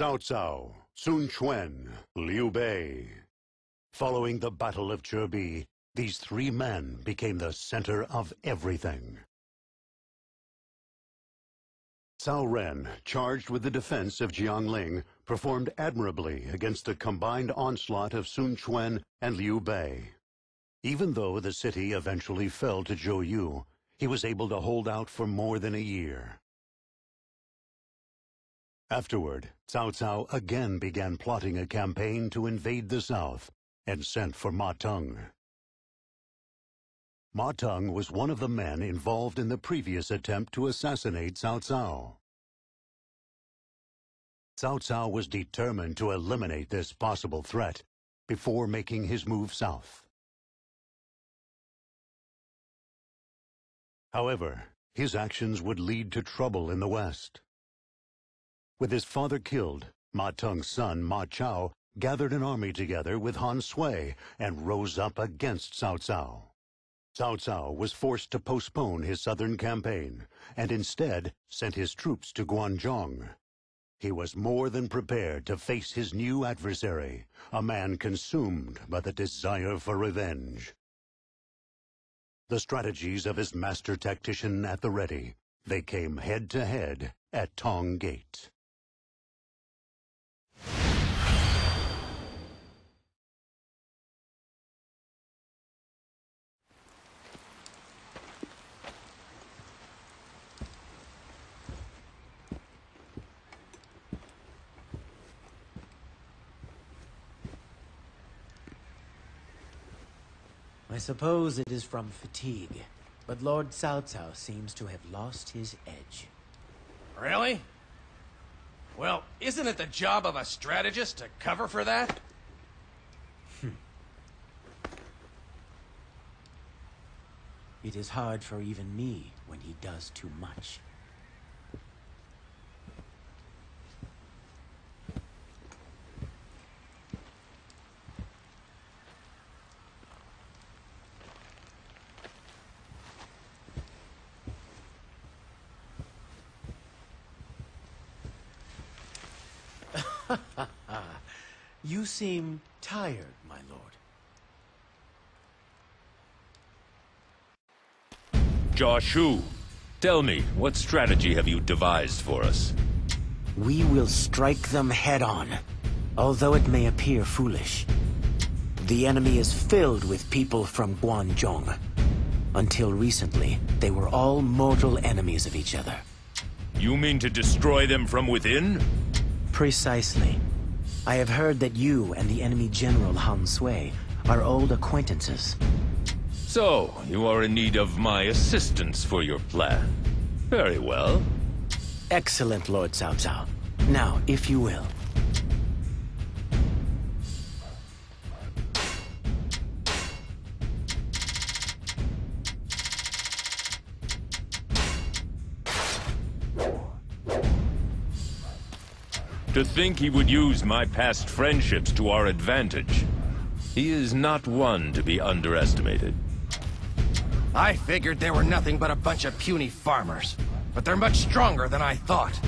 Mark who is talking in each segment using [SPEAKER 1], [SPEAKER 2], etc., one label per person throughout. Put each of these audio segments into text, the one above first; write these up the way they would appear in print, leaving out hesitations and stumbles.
[SPEAKER 1] Cao Cao, Sun Quan, Liu Bei. Following the Battle of Zhebi, these three men became the center of everything. Cao Ren, charged with the defense of Jiangling, performed admirably against the combined onslaught of Sun Quan and Liu Bei. Even though the city eventually fell to Zhou Yu, he was able to hold out for more than a year. Afterward, Cao Cao again began plotting a campaign to invade the south and sent for Ma Teng. Ma Teng was one of the men involved in the previous attempt to assassinate Cao Cao. Cao Cao was determined to eliminate this possible threat before making his move south. However, his actions would lead to trouble in the west. With his father killed, Ma Teng's son Ma Chao gathered an army together with Han Sui and rose up against Cao Cao. Cao Cao was forced to postpone his southern campaign and instead sent his troops to Guanzhong. He was more than prepared to face his new adversary, a man consumed by the desire for revenge. The strategies of his master tactician at the ready, they came head-to-head at Tong Gate.
[SPEAKER 2] I suppose it is from fatigue, but Lord Cao Cao seems to have lost his edge.
[SPEAKER 3] Really? Well, isn't it the job of a strategist to cover for that?
[SPEAKER 2] It is hard for even me when he does too much. You seem tired, my lord.
[SPEAKER 4] Joshu, tell me, what strategy have you devised for us?
[SPEAKER 2] We will strike them head-on, although it may appear foolish. The enemy is filled with people from Guanzhong. Until recently, they were all mortal enemies of each other.
[SPEAKER 4] You mean to destroy them from within?
[SPEAKER 2] Precisely. I have heard that you and the enemy general Han Sui are old acquaintances.
[SPEAKER 4] So, you are in need of my assistance for your plan. Very well.
[SPEAKER 2] Excellent, Lord Cao Cao. Now, if you will.
[SPEAKER 4] To think he would use my past friendships to our advantage. He is not one to be underestimated.
[SPEAKER 3] I figured they were nothing but a bunch of puny farmers, but they're much stronger than I thought.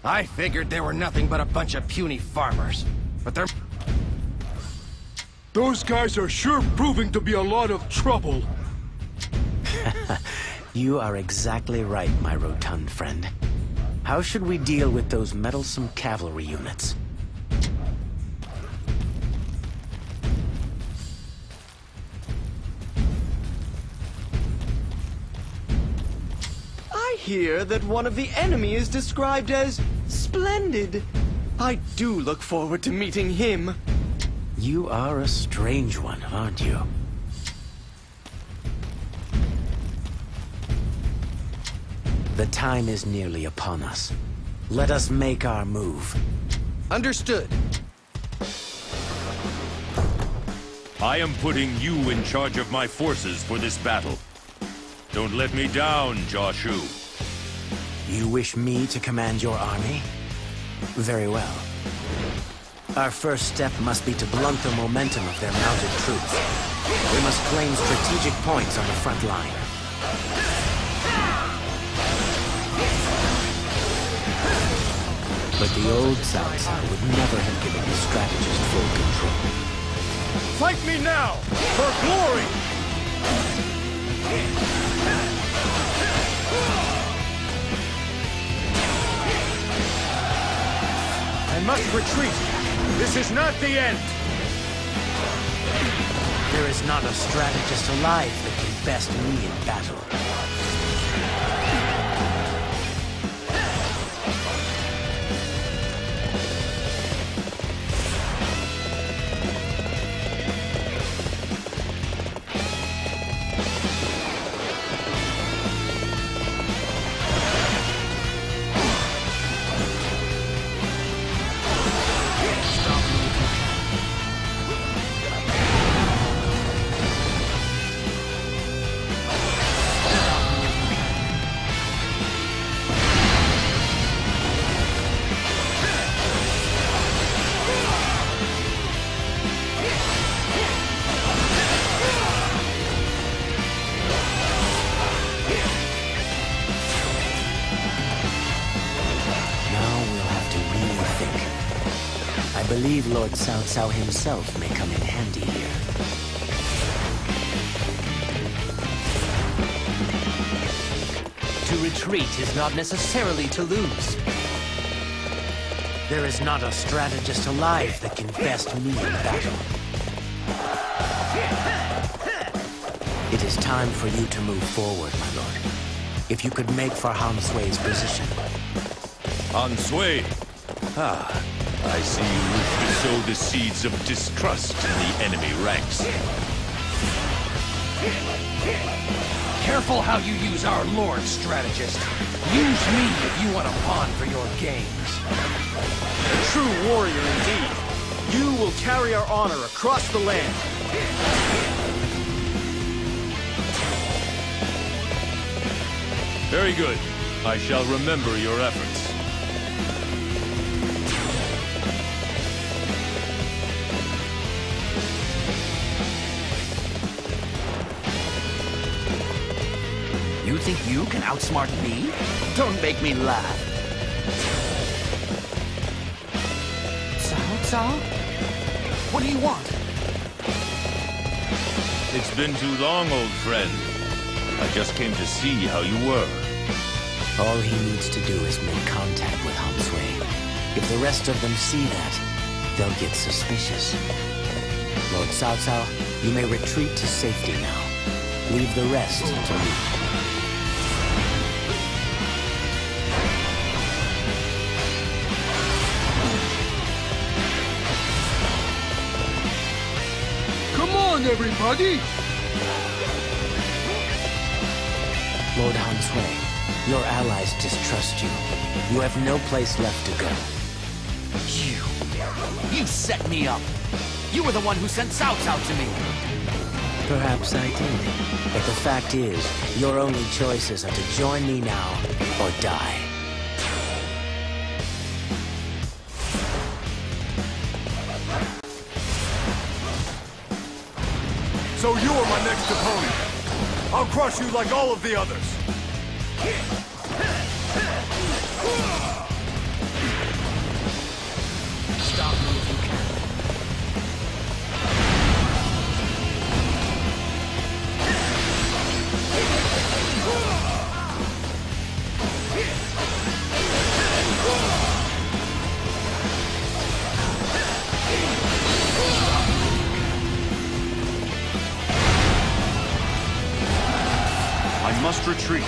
[SPEAKER 3] I figured they were nothing but a bunch of puny farmers, but they're...
[SPEAKER 5] Those guys are sure proving to be a lot of trouble.
[SPEAKER 2] You are exactly right, my rotund friend. How should we deal with those meddlesome cavalry units?
[SPEAKER 6] I hear that one of the enemy is described as splendid. I do look forward to meeting him.
[SPEAKER 2] You are a strange one, aren't you? The time is nearly upon us. Let us make our move.
[SPEAKER 3] Understood.
[SPEAKER 4] I am putting you in charge of my forces for this battle. Don't let me down, Joshu.
[SPEAKER 2] You wish me to command your army? Very well. Our first step must be to blunt the momentum of their mounted troops. We must claim strategic points on the front line. But the old Cao Cao would never have given his strategist full control.
[SPEAKER 5] Fight me now, for glory! I must retreat. This is not the end.
[SPEAKER 2] There is not a strategist alive that can best me in battle. I believe Lord Cao Cao himself may come in handy here.
[SPEAKER 7] To retreat is not necessarily to lose.
[SPEAKER 2] There is not a strategist alive that can best me in battle. It is time for you to move forward, my lord. If you could make for Han Sui's position.
[SPEAKER 4] Han Sui! Ah, I see you wish to sow the seeds of distrust in the enemy ranks.
[SPEAKER 3] Careful how you use our Lord Strategist. Use me if you want a pawn for your games.
[SPEAKER 5] A true warrior indeed. You will carry our honor across the land.
[SPEAKER 4] Very good. I shall remember your efforts.
[SPEAKER 7] You think you can outsmart me? Don't make me laugh. Cao Cao? What do you want?
[SPEAKER 4] It's been too long, old friend. I just came to see how you were.
[SPEAKER 2] All he needs to do is make contact with Han Sui. If the rest of them see that, they'll get suspicious. Lord Cao Cao, you may retreat to safety now. Leave the rest to me.
[SPEAKER 5] Come on, everybody!
[SPEAKER 2] Lord Han Sui, your allies distrust you. You have no place left to go.
[SPEAKER 7] You set me up. You were the one who sent Cao Cao to me.
[SPEAKER 2] Perhaps I did. But the fact is, your only choices are to join me now or die.
[SPEAKER 5] So you are my next opponent. I'll crush you like all of the others.
[SPEAKER 2] Stop me if you can.
[SPEAKER 5] I must retreat.